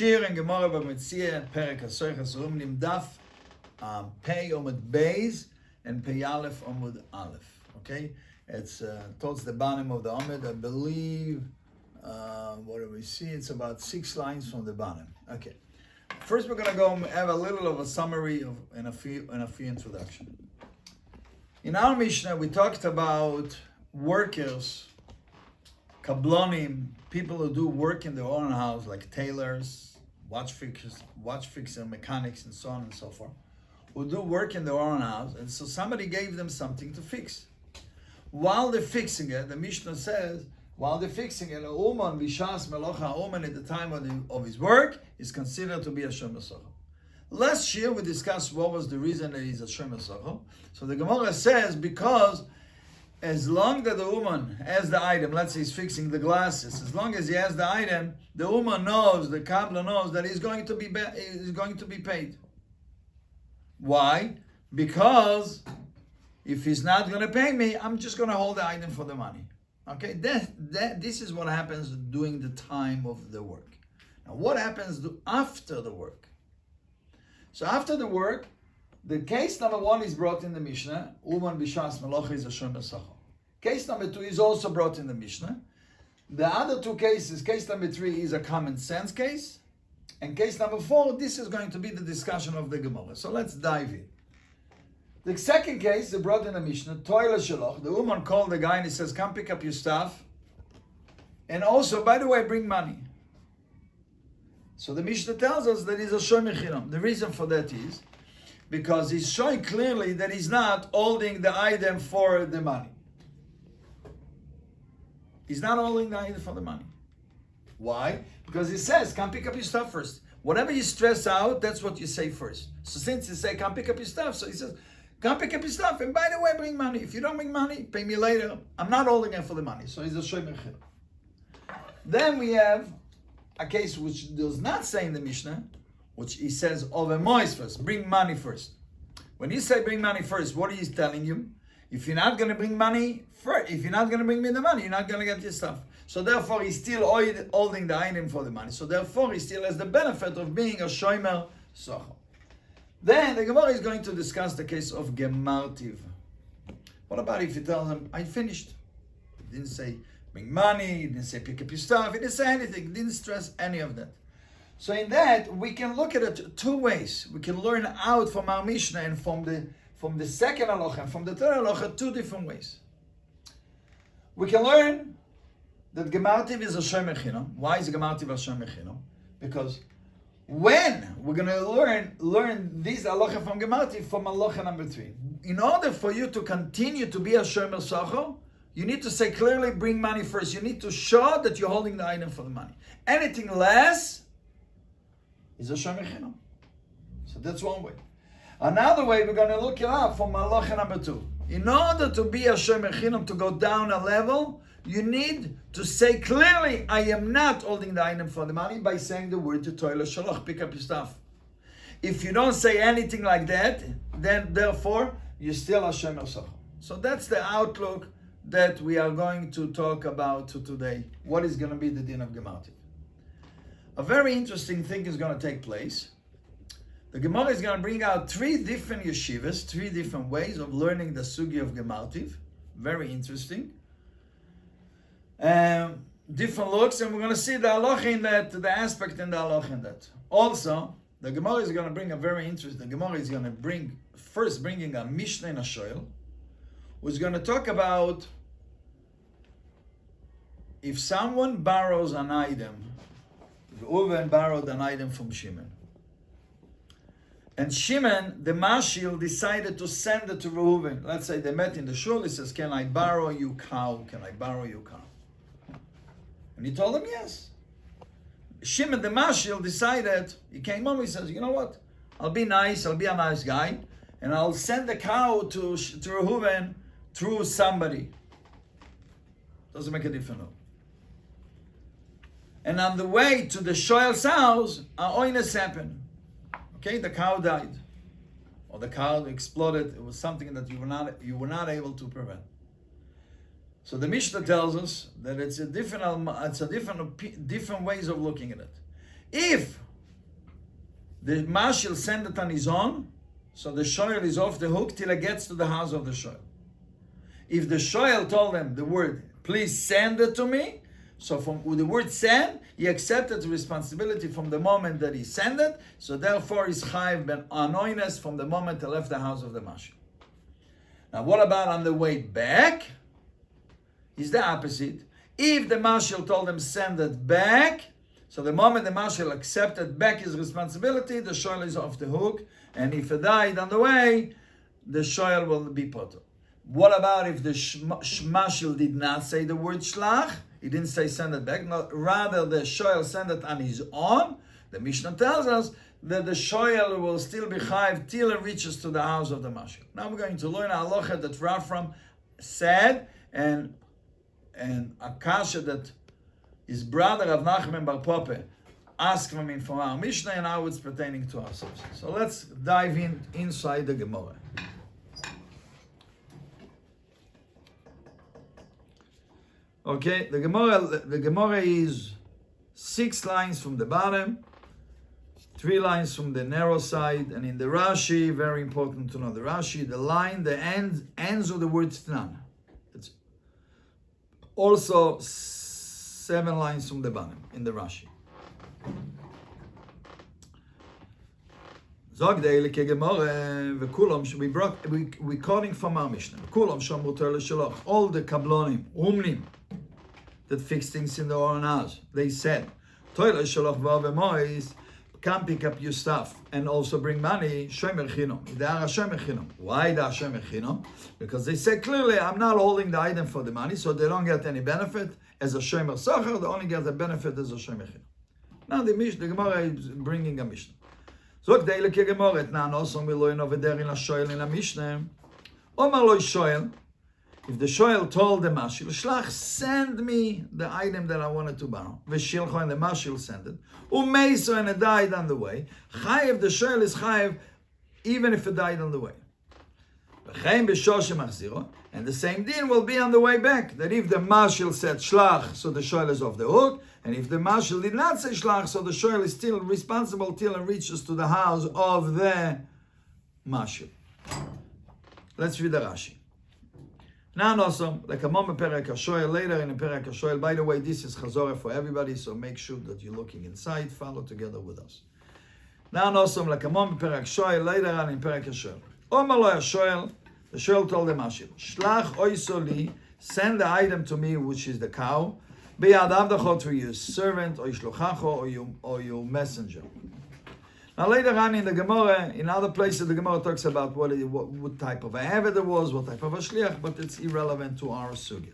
Shir and Gemara b'Metzia, Perek HaSoich HaSurim, Nimdaf, Pei Omud Beis, and Pei Aleph Omud Aleph. Okay? It's towards the bottom of the Omud, I believe. What do we see? It's about 6 lines from the bottom. Okay. First, we're going to go have a little of a summary and a few introduction. In our Mishnah, we talked about workers, kablonim, people who do work in their own house, like tailors, watch fixer, mechanics, and so on and so forth, who do work in their own house, and so somebody gave them something to fix. While they're fixing it, the Mishnah says, while they're fixing it, a uman bishas melocha, uman at the time of his work is considered to be a shomer socher. Last year we discussed what was the reason that he's a shomer socher. So the Gemara says because as long that the uman has the item, let's say he's fixing the glasses, as long as he has the item, the uman knows, the kabbalah knows that he's going to be paid. Why? Because if he's not going to pay me, I'm just going to hold the item for the money. Okay, this is what happens during the time of the work. Now, what happens after the work? So after the work, the case number 1 is brought in the Mishnah. Uman b'shas melocha is a shomer socher. Case number 2 is also brought in the Mishnah. The other 2 cases, case number 3 is a common sense case, and case number 4, this is going to be the discussion of the Gemara. So let's dive in. The second case, they brought in the Mishnah, Toile Shaloch, the woman called the guy and he says, come pick up your stuff. And also, by the way, bring money. So the Mishnah tells us that he's a shomer chinam. The reason for that is because he's showing clearly that he's not holding the item for the money. He's not holding the item for the money. Why? Because he says, come pick up your stuff first. Whatever you stress out, that's what you say first. So since he say, come pick up your stuff, so he says, come pick up your stuff, and by the way, bring money. If you don't bring money, pay me later. I'm not holding it for the money. So he's a shomer chinam. Then we have a case which does not say in the Mishnah, which he says, over mois first, bring money first. When you say bring money first, what are you telling you? If you're not going to bring money first, if you're not going to bring me the money, you're not going to get your stuff. So therefore, he's still holding the item for the money. So therefore, he still has the benefit of being a shomer socher. Then the Gemara is going to discuss the case of Degmartיו. What about if you tell them, I finished? He didn't say bring money, he didn't say pick up your stuff, he didn't say anything, he didn't stress any of that. So in that, we can look at it 2 ways. We can learn out from our Mishnah and from the second halacha and from the third halacha 2 different ways. We can learn that Degmartיו is a shomer chinam. Why is Degmartיו a shomer chinam? Because when we're going to learn these halacha from Degmartיו from halacha number 3. In order for you to continue to be a shomer socher, you need to say clearly, bring money first. You need to show that you're holding the item for the money. Anything less is a shomer chinam. So that's one way. Another way, we're going to look it up from halacha number 2. In order to be a shomer chinam, to go down a level, you need to say clearly, I am not holding the item for the money by saying the word to toile shaloch, pick up your stuff. If you don't say anything like that, then therefore, you're still a shomer socher. So that's the outlook that we are going to talk about today. What is going to be the din of Degmartיו? A very interesting thing is going to take place. The Gemara is going to bring out 3 different yeshivas, 3 different ways of learning the sugיא of Degmartיו. Very interesting. Different looks, and we're going to see the halacha in that, the aspect in the halacha in that. Also, the Gemara is going to bring a very interesting. The Gemara is going to bringing a Mishnah and a Shoel, who's going to talk about if someone borrows an item. Reuven borrowed an item from Shimon, and Shimon, the mashil, decided to send it to Reuven. Let's say they met in the shul. He says, "Can I borrow you cow? Can I borrow you cow?" And he told him yes. Shimon the Mashil decided, he came home, he says, you know what? I'll be nice, I'll be a nice guy, and I'll send the cow to Reuven through somebody. Doesn't make a difference. And on the way to the Shoel's house, a oinus happened. Okay, the cow died. Or the cow exploded. It was something that you were not able to prevent. So the Mishnah tells us that it's a different ways of looking at it. If The mashil send it on his own, so the shoyel is off the hook till it gets to the house of the shoyel. If the shoyel told him the word, please send it to me, so from the word send, he accepted the responsibility from the moment that he sent it, so therefore he's chayiv ben anoines from the moment he left the house of the mashil. Now what about on the way back? It's the opposite. If the mashil told him send it back, so the moment the mashil accepted back his responsibility, the shoyel is off the hook, and if he died on the way, the shoyel will be put. What about if the mashil did not say the word shlach? He didn't say send it back. No, rather, the shoyel sent it on his own. The Mishnah tells us that the shoyel will still be chayiv till it reaches to the house of the mashil. Now we're going to learn a halacha that Rafram said, and a kasha that his brother Rav Nachman bar Pope asked from our Mishnah, and how it's pertaining to ourselves. So let's dive inside the Gemara. Okay, the Gemara is 6 lines from the bottom, 3 lines from the narrow side, and in the Rashi, very important to know the Rashi, the ends of the word tnan. It's also 7 lines from the bottom in the Rashi. Zog deilike Gemara v'kulam we quoting from our Mishnah. Kulam shomru Torah l'shalach. All the kablonim, umnim, that fix things in the own house. They said, Torah l'shalach v'avemois, come pick up your stuff and also bring money. Shomer chinom. They are a shomer chinom. Why they are shomer chinom? Because they say clearly, I'm not holding the item for the money, so they don't get any benefit as a shomer socher. They only get the benefit as a shomer chinom. Now the Gemara is bringing a Mishnah. Zog deilike Gemara etnan osom v'loyin over there in a shoyel in a Mishnah. Omar lo shoyel. If the shoyel told the mashil, shlach, send me the item that I wanted to borrow. V'shilcho, and the mashil sent it. Umeiso, and it died on the way. Chayev, the shoyel is chayev, even if it died on the way. V'chein b'shoshe machziro, and the same din will be on the way back. That if the mashil said shlach, so the shoyel is off the hook. And if the mashil did not say shlach, so the shoyel is still responsible till it reaches to the house of the mashil. Let's read the Rashi. Now also, like a moment perek hashoyel, later in the perek hashoyel. By the way, this is chazorah for everybody, so make sure that you're looking inside. Follow together with us. Now also, like a moment perek hashoyel, later on in perek hashoyel. Omar lo hashoyel, the shoyel told the mashil, shlach oisoli, send the item to me, which is the cow. Beyadav dachot, for your servant, or yishlochacho, or your messenger. Now later on in the Gemara, in other places, the Gemara talks about what type of a Eved it was, what type of a Shliach, but it's irrelevant to our Sugיא.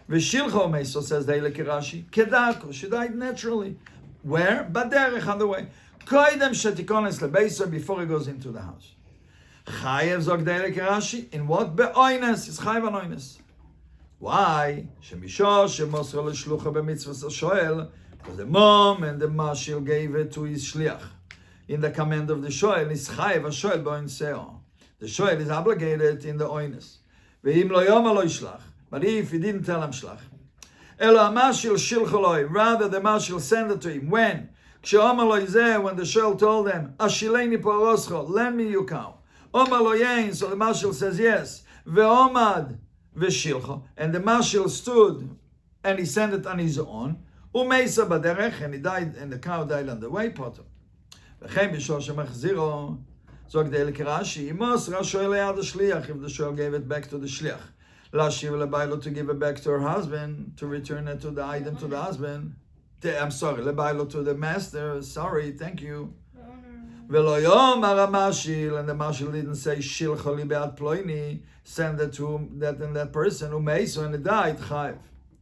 V'shilcho meso, says the Eilek Rashi, kedako, she died naturally. Where? Baderech, on the way. Koidem shetikones lebeisa, before he goes into the house. Chayev, zog the Eilek Rashi, in what? Be'oines, it's chayev an oines. Why? Shemisho, shemosro l'shlucha b'mitzvah shoel, because the mom and the mashil gave it to his Shliach. In the command of the shoel is chayev a shoel b'oinseo. The shoel is obligated in the oines. Ve'im lo yom lo yishlach. But if he didn't tell him shlach, elo amashil shilcholoi, rather the mashil sent it to him. When? Kshe'omar lo yizeh, when the shoel told them, ashileni poroscho, lend me your cow. Omar lo yein, so the mashil says yes. Ve'omad ve'shilcho, and the mashil stood and he sent it on his own. Umeisa baderech, and he died, and the cow died on the way. Potom. V'chein b'shoshe machziro, zog the Eilek Rashi, imos rashoel le'ad shliach, if the shoel gave it back to the shliach. Lashiv le'baylo, to give it back to her husband, to return it to the item to the husband. I'm sorry, le'baylo, to the master. Sorry, thank you. V'lo yomar ha'mashil, and the mashil didn't say shilcho li be'ad ploini, send it to that and that person who meiso, and it died chayiv.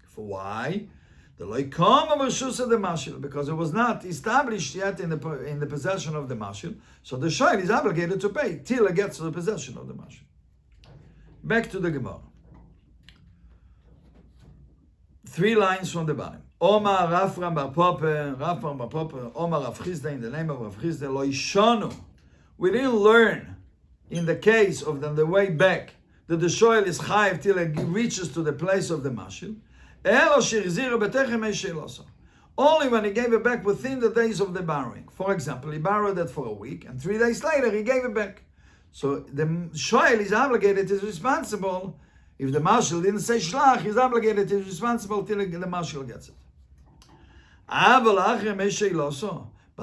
For why? The loikom of Rishus of the mashil, because it was not established yet in the possession of the mashil, so the shoel is obligated to pay till it gets to the possession of the mashil. Back to the Gemara. 3 lines from the bottom. Omar Rafram bar Pope, Omar Rav Chisda, in the name of Rav Chisda, lo ishonu. We didn't learn in the case of the way back that the shoel is chayiv till it reaches to the place of the mashil. only when he gave it back within the days of the borrowing. For example, he borrowed it for a week, and 3 days later he gave it back. So the shoel is obligated, is responsible. If the marshal didn't say shlach, he's obligated, is responsible till the marshal gets it. But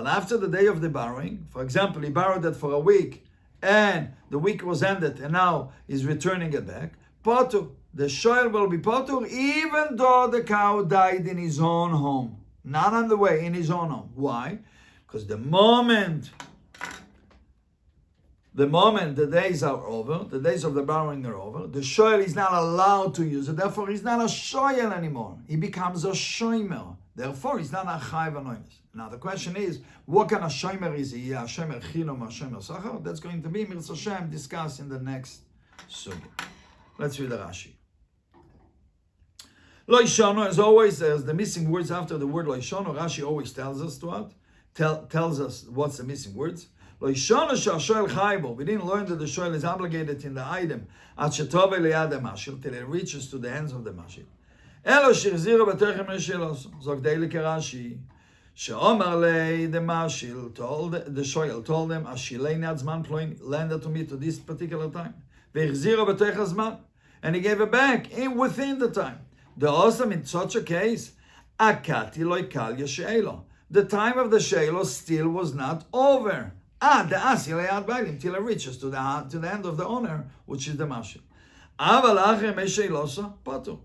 after the day of the borrowing, for example, he borrowed it for a week, and the week was ended, and now he's returning it back, potur. The shoel will be potur, even though the cow died in his own home. Not on the way, in his own home. Why? Because the moment the days are over, the days of the borrowing are over, the shoel is not allowed to use it. Therefore, he's not a shoel anymore. He becomes a shomer. Therefore, he's not a chayv anoinus. Now, the question is, what kind of shomer is he? A shomer chilom, a shomer sachar? That's going to be, Mirz Hashem, discussed in the next sugya. Let's read the Rashi. Lo Ishano, as always, there's the missing words after the word Lo Ishano. Rashi always tells us tells us what's the missing words. Lo Ishano sha'ashoel chaybo. We didn't learn that the shoel is obligated in the item at shetove leyad mashil till it reaches to the hands of the mashil. Elo shirziru b'techem reshelos. Zog deili Rashi. She'omar lei the mashil told the shoel told them ashilei nad zman ploin lend to me to this particular time. Ve'chziru b'techem zman, and he gave it back within the time. The awesome in such a case, akati loikal yesheelo. The time of the sheelo still was not over. The asilei bailim till it reaches to the end of the owner, which is the mashil. Aval achem esheelosa patu.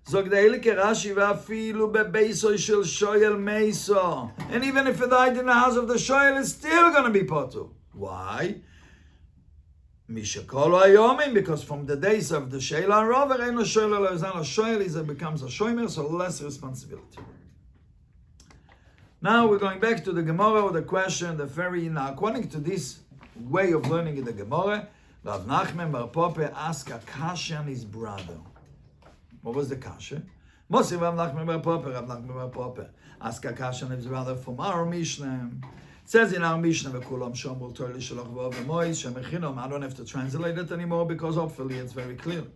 Zog deili Rashi ve'afilu bebeiso shel shoel meiso. And even if it died in the house of the shoel, it's still going to be patu. Why? Because from the days of the sheila and rover, ain't no sheila, is not a sheil, it becomes a shomer, so less responsibility. Now we're going back to the Gemara with the question, now according to this way of learning in the Gemara, Rav Nachman bar Pope asked a kasha on his brother. What was the kasha? Mosi Rav Nachman bar Pope asked a kasha on his brother from our Mishnah. It says in our Mishnah, וכולן שומרו תורה לשלוח ואוב ומועד, שמכינום. I don't have to translate it anymore because hopefully it's very clear.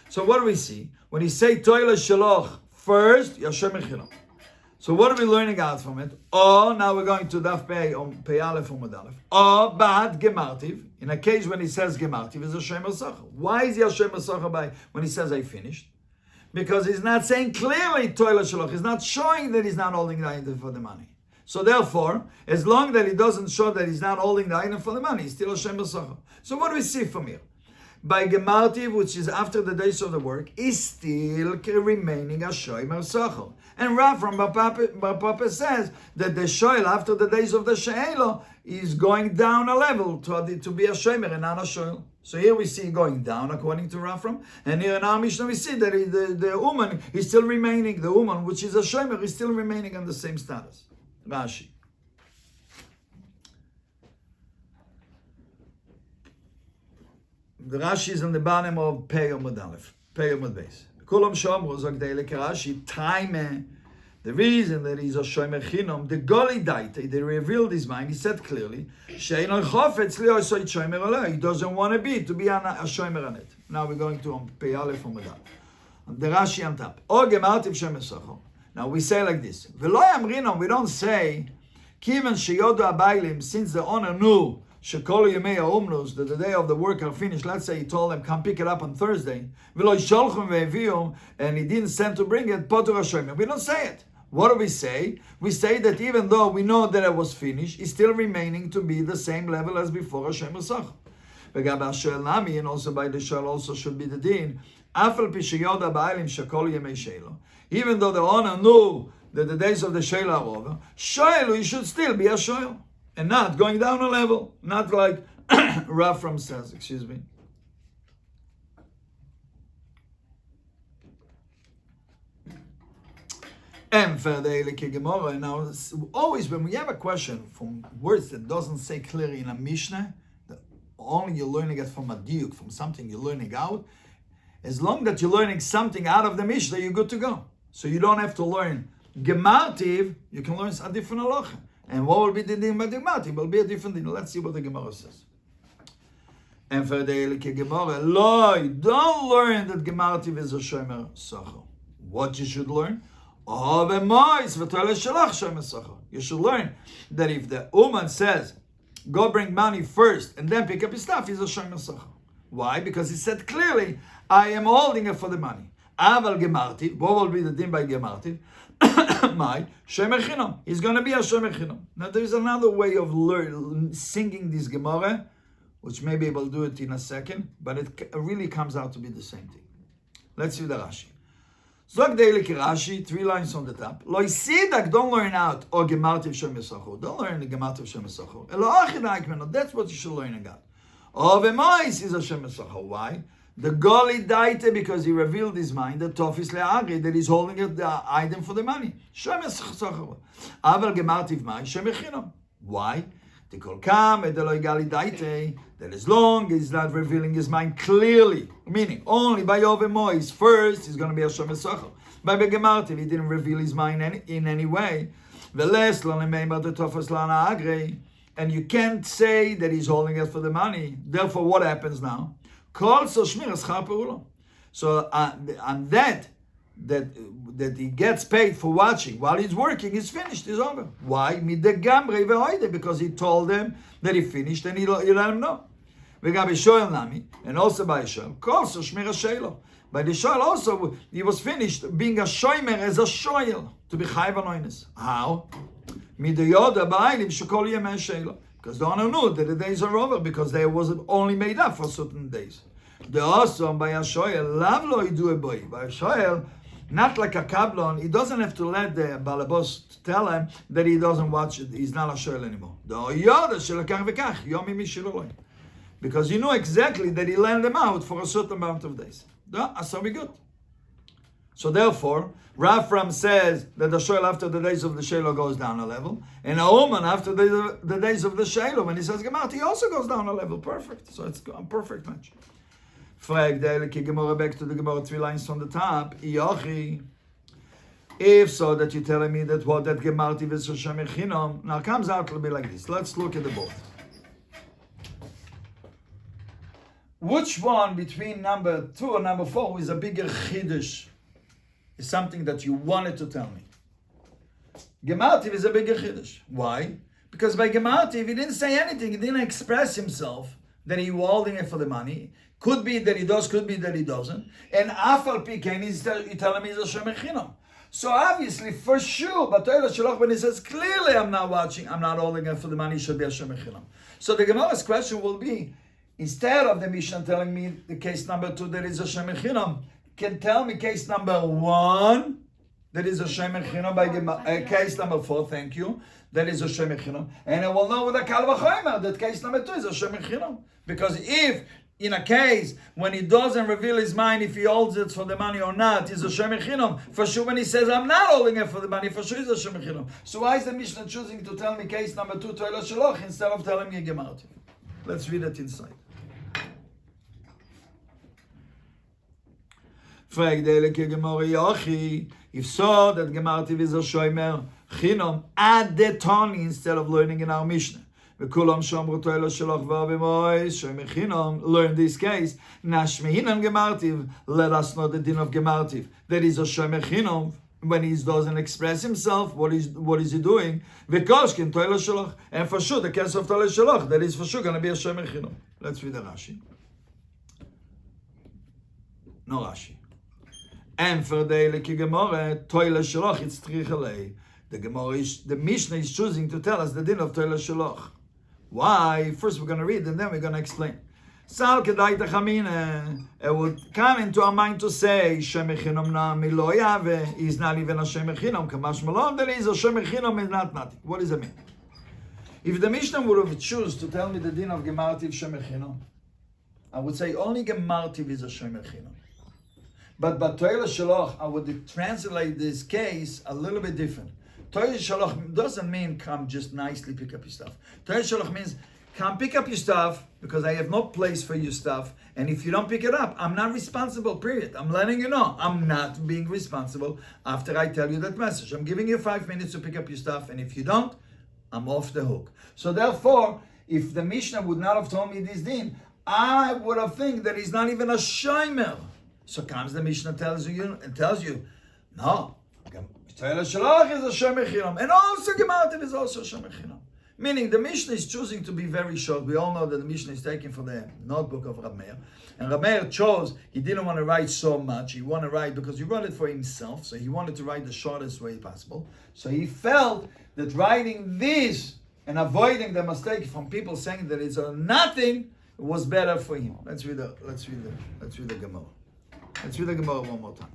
So what do we see? When he say Torah לשלוח first, Yashem Mechino. So what are we learning out from it? Now we're going to Daf Pei on Pei Aleph or Mud Aleph. Bad Gemartiv. In a case when he says Gemartiv, is a Shem Sacha. Why is he a Shem Sacha by when he says I finished? Because he's not saying clearly Torah לשלוח. He's not showing that he's not holding the item for the money. So therefore, as long that he doesn't show that he's not holding the item for the money, he's still a Shem Sacha. So what do we see from here? By Gemartiv, which is after the days of the work, is still remaining a Shomer Sachar. And Rav from Bar Papa says that the Shoel after the days of the She'elo is going down a level to be a Shomer and not a Shoel. So here we see going down according to Rav from, and here in our Mishnah we see that the Uman is still remaining, the Uman which is a Shomer is still remaining on the same status. Rashi. The Rashi is on the bottom of Pei Amud Aleph, Pei Amud Beis. Kulam Shomru Zog Deile Rashi time. The reason that he's a Shomer Chinom, the Goli Daite, they revealed his mind. He said clearly, Shein Chofetz Li Osoi Shomer Aleh. He doesn't want to be a Shomer on it. Now we're going to Pei Aleph Amud Aleph. The Rashi on top. O Gemartiv Shomer Sachar. Now we say like this. V'lo yamrinom, we don't say, Kiven sheyodu abaylim, since the owner knew, shekol yemei ha'umnus, that the day of the work are finished, let's say he told them, come pick it up on Thursday, v'lo yisholchum ve'evium, and he didn't send to bring it, potur hashomer. We don't say it. What do we say? We say that even though we know that it was finished, it's still remaining to be the same level as before Hashem Sach. V'gab ha'shoel nami, and also by the shoel also should be the din, afal pi sheyodu abaylim shekol yemei sheilo. Even though the owner knew that the days of the Sheil are over, Shoel, he should still be a Shoel, and not going down a level, not like Rav from says, excuse me. And now, always when we have a question from words that doesn't say clearly in a Mishnah, that only you're learning it from a diuk, from something you're learning out, as long that you're learning something out of the Mishnah, you're good to go. So you don't have to learn Gemartiv, you can learn a different halacha. And what will be the din by Gemartiv? Will be a different din. Let's see what the Gemara says. And for the Gemara, don't learn that Gemartiv is a Shomer Sachar. What you should learn? You should learn that if the woman says, go bring money first and then pick up his stuff, he's a shomer sachar. Why? Because he said clearly, I am holding it for the money. Aval gemartiv, what will be the din by gemartiv? My shomer chinam. He's going to be a shomer chinam. Now there is another way of singing this Gemara, which maybe we'll do it in a second, but it really comes out to be the same thing. Let's see the Rashi. Zog daily Rashi, 3 lines on the top. Lo yisidak, don't learn out or gemartiv shomer sachar. Don't learn the gemartiv shomer sachar. Elo achidaik meno. That's what you should learn about. Oh, v'mois is a shomer sachar. Why? The goli daite, because he revealed his mind, the tofis le'agri, that he's holding the item for the money. Shomer sachar. Aval gemartiv mai shomer chinam. Why? The kol kam edelo gali daite, that as long as he's not revealing his mind clearly, meaning only by Mois, first he's going to be a shomer sachar. By Begemartiv, he didn't reveal his mind in any way. Veles lo nemeimar the tofas lana agri, and you can't say that he's holding it for the money. Therefore, what happens now? Kol so shmiras char perulo. So and that he gets paid for watching while he's working is finished, is over. Why? Because he told them that he finished and he let him know. And also by Shoel, by the Shoel also, he was finished being a shomer as a shoel, to be chayv anoinus. How? Because the owner knew that the days are over, because they was only made up for certain days. The awesome by a shoel, love lo yidu boy. By a shoel, not like a kablon, he doesn't have to let the balabos tell him that he doesn't watch it, he's not a shoel anymore. Because he knew exactly that he lent them out for a certain amount of days. So we good. So therefore, Rafram says that the shoel after the days of the Shiloh goes down a level, and a woman after the days of the Shiloh, when he says Gemart, he also goes down a level. Perfect. So it's a perfect match. Frag the Gemara back to the Gemara 3 lines from the top. If so, that you're telling me that what that Gemartiv is Shomer Chinam, now it comes out a little bit like this. Let's look at the both. Which one between number 2 and number 4 is a bigger chiddush? Is something that you wanted to tell me. Gemartiv is a bigger chiddush. Why? Because by Gemartiv, he didn't say anything. He didn't express himself that he was holding it for the money. Could be that he does, could be that he doesn't. And afal pikein, he's telling me he's a shomer chinam. So obviously, for sure, but when he says clearly, I'm not watching, I'm not holding it for the money, it should be a shomer chinam. So the Gemara's question will be, instead of the Mishnah telling me the case number 2 that is a shomer chinam, can tell me case number 1 that is a shomer chinam by case number 4, thank you, that is a shomer chinam, and I will know with a kal v'chomer that case number 2 is a shomer chinam. Because if in a case when he doesn't reveal his mind if he holds it for the money or not, he's a shomer chinam. For sure, when he says I'm not holding it for the money, for sure he's a shomer chinam. So why is the Mishnah choosing to tell me case number 2 toila shaloch instead of telling me gemartiv? Let's read it inside. If so, that Gemartiv is a shomer chinam, add the Tani instead of learning in our Mishnah. וכולם שאמרו תוהה שלח ואבימויס, shomer chinam, learn this case, nashmehinam Gemartiv, let us know the din of Gemartiv. That is a shomer chinam, when he doesn't express himself, what is he doing? V'koshkin toile shalach, and for sure the case of toile shalach, that is for sure going to be a shomer chinam. Let's read the Rashi. No Rashi. And for the Gemara, toile shalach, it's trichalei. The Mishnah is choosing to tell us the din of toile shalach. Why? First we're going to read and then we're going to explain. Sal kedai tachamine. It would come into our mind to say shomer chinam na milo yave. He's not even a shomer chinam. Kamash malon. There is a shomer chinam is not nothing. What does it mean? If the Mishnah would have chosen to tell me the din of gemartiv shomer chinam, I would say only gemartiv is a shomer chinam. But toile shalach, I would translate this case a little bit different. Toile shalach doesn't mean come just nicely pick up your stuff. Toile shalach means come pick up your stuff because I have no place for your stuff. And if you don't pick it up, I'm not responsible, period. I'm letting you know. I'm not being responsible after I tell you that message. I'm giving you 5 minutes to pick up your stuff. And if you don't, I'm off the hook. So therefore, if the Mishnah would not have told me this din, I would have think that he's not even a shomer. So comes the Mishnah tells you, no, Toila Shalach is Hashem Echinam. And also Gemartib is also Hashem Echinam. Meaning the Mishnah is choosing to be very short. We all know that the Mishnah is taken from the notebook of Rabbi Meir. And Rabbi Meir chose, he didn't want to write so much. He wanted to write, because he wrote it for himself, so he wanted to write the shortest way possible. So he felt that writing this and avoiding the mistake from people saying that it's nothing was better for him. Let's read the Gemara. Let's read the Gemara one more time.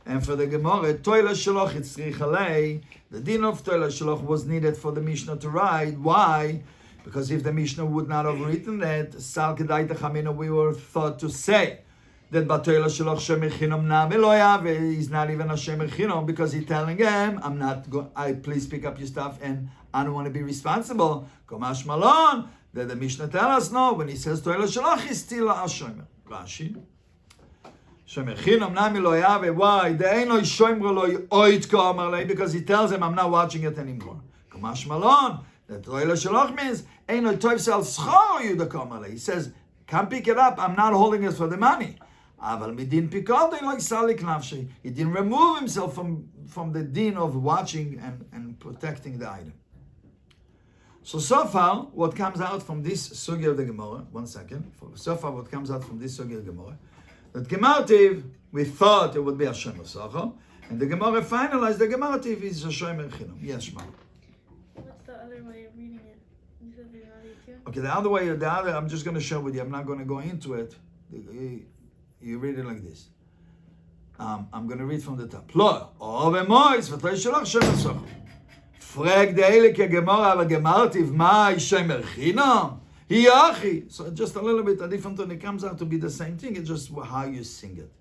And for the Gemara, Toila Shaloch Itzrich Alei, the din of Toila Shaloch was needed for the Mishnah to write. Why? Because if the Mishnah would not have written that, Sal Kedai Techamina, we were thought to say that Batoila Shaloch Shem Echinam Na Beloya, he's not even a Shem Echinam, because he's telling him, please pick up your stuff and I don't want to be responsible. Komash Malon, that the Mishnah tell us no, when he says Toila Shaloch, he's still a Shomer. Rashi. Why? Because he tells him, I'm not watching it anymore. Kamash Malon, that Toila Shaloch means, he says, can't pick it up, I'm not holding it for the money. He didn't remove himself from the din of watching and protecting the item. So far, what comes out from this Sugיא of the Gemara, so far what comes out from this Sugיא of the Gemara, that Degmrתיו, we thought it would be Hashem Osachar, and the Gemara finalized the Degmrתיו is Hashem Echinam. Yes, Shema. What's the other way of reading it? You said the other too? Okay, the other, I'm just going to share with you. I'm not going to go into it. You read it like this. I'm going to read from the top. Lo, Ove Mois, V'toi Shalach Hashem Osachar. Frag de Eile Gemara, aber Degmrתיו, ma Hashem Echinam? So just a little bit different, and it comes out to be the same thing. It's just how you sing it.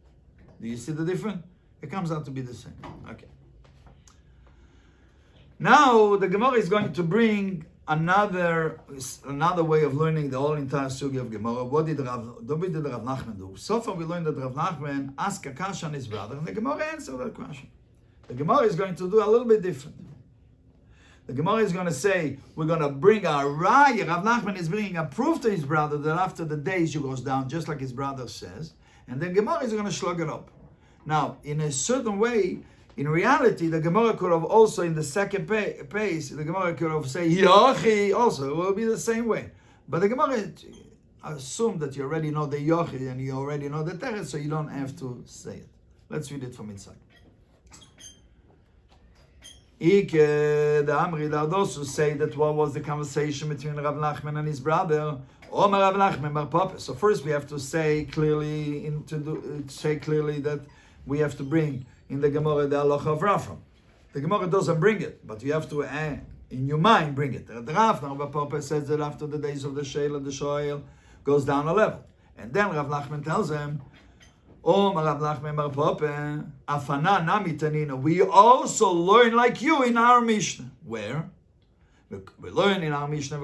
Do you see the difference? It comes out to be the same. Okay. Now the Gemara is going to bring another way of learning the whole entire Sugיא of Gemara. What did Rav Nachman do? So far we learned that Rav Nachman asked a question on his brother, and the Gemara answered that question. The Gemara is going to do a little bit different. The Gemara is going to say, we're going to bring a raya. Rav Nachman is bringing a proof to his brother that after the day she goes down, just like his brother says. And the Gemara is going to slug it up. Now, in a certain way, in reality, the Gemara could have also, in the second pace, the Gemara could have said, Yochi, also. It will be the same way. But the Gemara assumed that you already know the Yochi and you already know the Teretz, so you don't have to say it. Let's read it from inside. The Amri Dardosu say that what was the conversation between Rav Nachman and his brother? Omer Rav Nachman bar Papa. So first we have to say clearly that we have to bring in the Gemara the halacha of Rafam. The Gemara doesn't bring it, but you have to in your mind bring it. The Rav bar Papa says that after the days of the Sheil, the Shoel goes down a level, and then Rav Nachman tells him, we also learn like you in our Mishnah. Where? We learn in our Mishnah.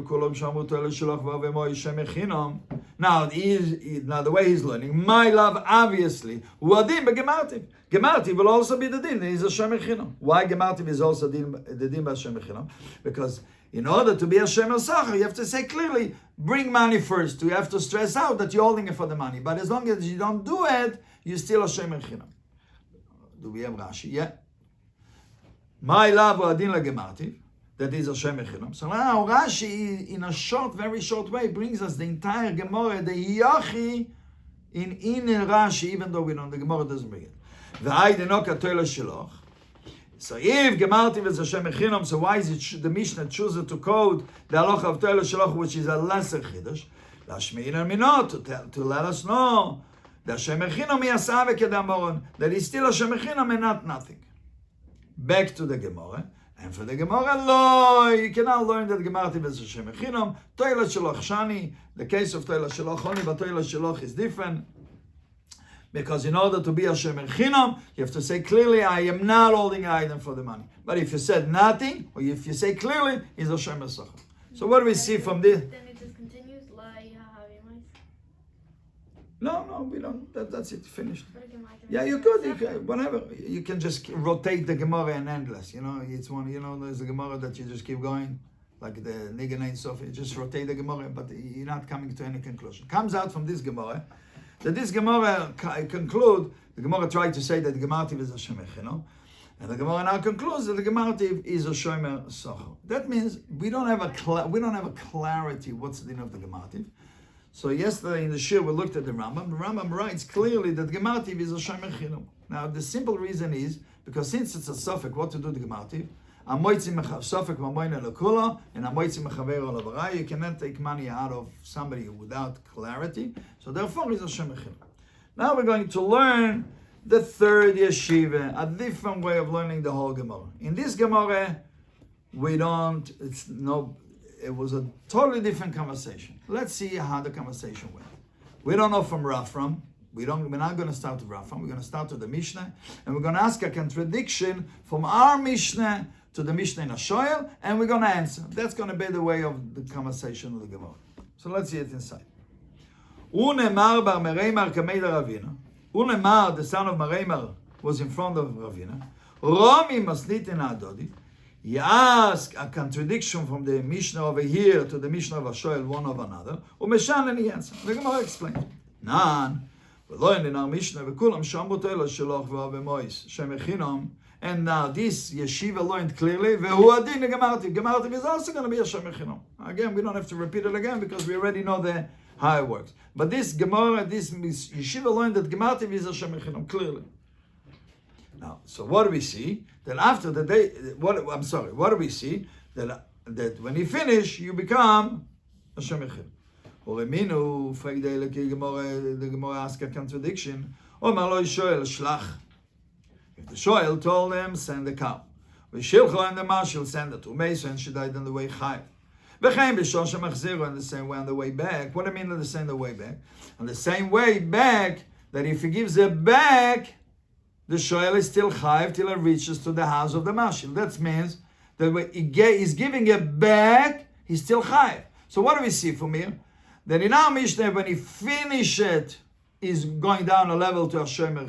Now, the way he's learning, my love, obviously, Degmrתיו will also be the din. Is Hashem Echinam. Why Degmrתיו is also the din by Hashem Echinam? Because in order to be Hashem Osachar, you have to say clearly, bring money first. You have to stress out that you're holding it for the money. But as long as you don't do it, you still Hashem Echinam. Do we have Rashi? Yeah. My love or adin Degmrתיו, that is Hashem Echinam. So now Rashi, in a very short way, brings us the entire Gemara, the Yachi, in Rashi, even though the Gemara doesn't bring it. So if Degmrתיו is Hashem Echinam, so why is it the Mishnah chooses to quote the halacha of Toila Shaloch, which is a lesser chiddush, to let us know that Hashem Echinam that is still Hashem Echinam and not nothing. Back to the Gemara, and for the Gemara, you cannot learn that Degmrתיו is Hashem Echinam. Toila Shaloch Shani, the case of Toila Shaloch only, but Toila Shaloch is different. Because in order to be Hashem Echinam, you have to say clearly, I am not holding an item for the money. But if you said nothing, or if you say clearly, it's Hashem Osachar. So what do we see from this? Then it just continues, No, we don't. That's it, finished. Yeah, you could, whatever. You can just rotate the Gemara and endless. It's one, there's a Gemara that you just keep going, like the Nigan Ein Sof. You just rotate the Gemara, but you're not coming to any conclusion. Comes out from this Gemara that this Gemara conclude, the Gemara tried to say that the Degmarthiv is a Shemechino, and the Gemara now concludes that the Degmarthiv is a Shomer Socher. That means we don't have a clarity what's the din of the Degmarthiv. So yesterday in the Shiur we looked at the Rambam. The Rambam writes clearly that the Degmarthiv is a Shomer Chino. Now the simple reason is because since it's a suffix, what to do the Degmarthiv? Suffix mamoina lekula and amoitzi mechaver olavaraya. You cannot take money out of somebody without clarity. So therefore, it's a shemechil. Now we're going to learn the third yeshiva, a different way of learning the whole Gemara. In this Gemara, it was a totally different conversation. Let's see how the conversation went. We don't know from Rafram. We're not going to start with Rafram. We're going to start with the Mishnah, and we're going to ask a contradiction from our Mishnah to the Mishnah in Ashoel, and we're going to answer. That's going to be the way of the conversation of the Gemara. So let's see it inside. Unemar bar Mereimar kamei Ravina. Unemar, the son of Mereimar, was in front of Ravina. Romi masnitin adodi. He asked a contradiction from the Mishnah over here to the Mishnah of Ashoel, one of another. Umeshan, and he answered. The Gemara explains. Nan, v'lo in our Mishnah וכולן שמעו תורה לשלוח ואבמויס שמכינם. And now this yeshiva learned clearly, והוא הדין לגמרתיו. גמרתיו is also going to be a shemechino. Again, we don't have to repeat it again because we already know how it works. But this Gemara, this yeshiva learned that Gemarthiv is a shemechino, clearly. Now, so what do we see? That after the day, what do we see? That when you finish, you become a shemechino. Oreminu, the Gemara asks a contradiction. Omar lo yishoel shlach. If the shoel told them, send the cow. V'shilcho and the marshal send it to Mesa, and she died on the way chayv. V'chein b'shosha machziru, in the same way on the way back. What do I mean on the same way back? On the same way back, that if he gives it back, the shoel is still chayv till it reaches to the house of the marshal. That means that when he's giving it back, he's still chayv. So what do we see from here? That in our Mishnah, when he finishes it, he's going down a level to a shomer,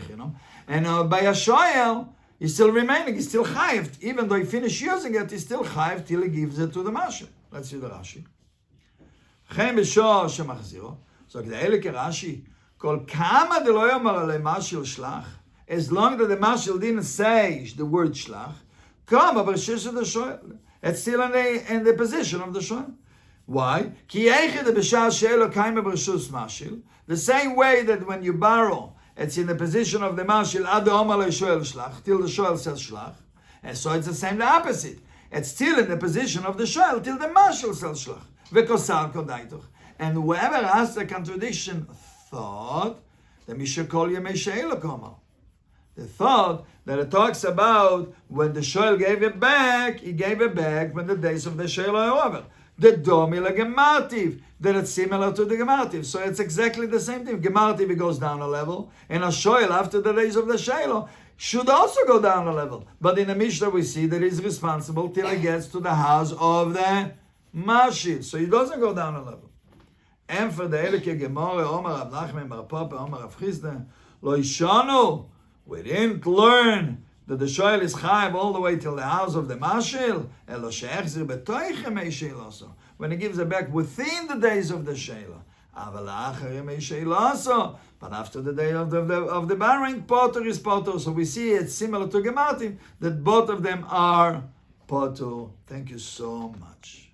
you know. And by a shoel, he's still remaining, he's still chayv. Even though he finished using it, he's still chayv till he gives it to the marshal. Let's see the Rashi. Chen b'shor shemachziro. So the Elik Rashi, kol kama de lo yomar ale marshal shlach, as long that the marshal didn't say the word shlach, kama b'shish of the shoel. It's still in the position of the shoel. Why? The same way that when you borrow, it's in the position of the marshal, till the shoel says shlach. And so it's the same, the opposite. It's still in the position of the shoel till the marshal says shlach. And whoever asked the contradiction thought that the thought that it talks about when the shoel gave it back, he gave it back when the days of the shoel are over. The domi Gemarthiv, that it's similar to the Gemarthiv. So it's exactly the same thing. Gemarthiv goes down a level, and a shoel after the days of the Shiloh should also go down a level. But in the Mishnah we see that he's responsible till he gets to the house of the Mashil. So he doesn't go down a level. And for the Elike Gemara, Omar Rav Nachman Bar Papa, Omar Rav Chisda, Lo Ishanu, we didn't learn that the shoel is chayv all the way till the house of the mashil. When he gives it back within the days of the sheila. But after the day of the barring, potter is potter. So we see it's similar to Gemarthiv, that both of them are potter. Thank you so much.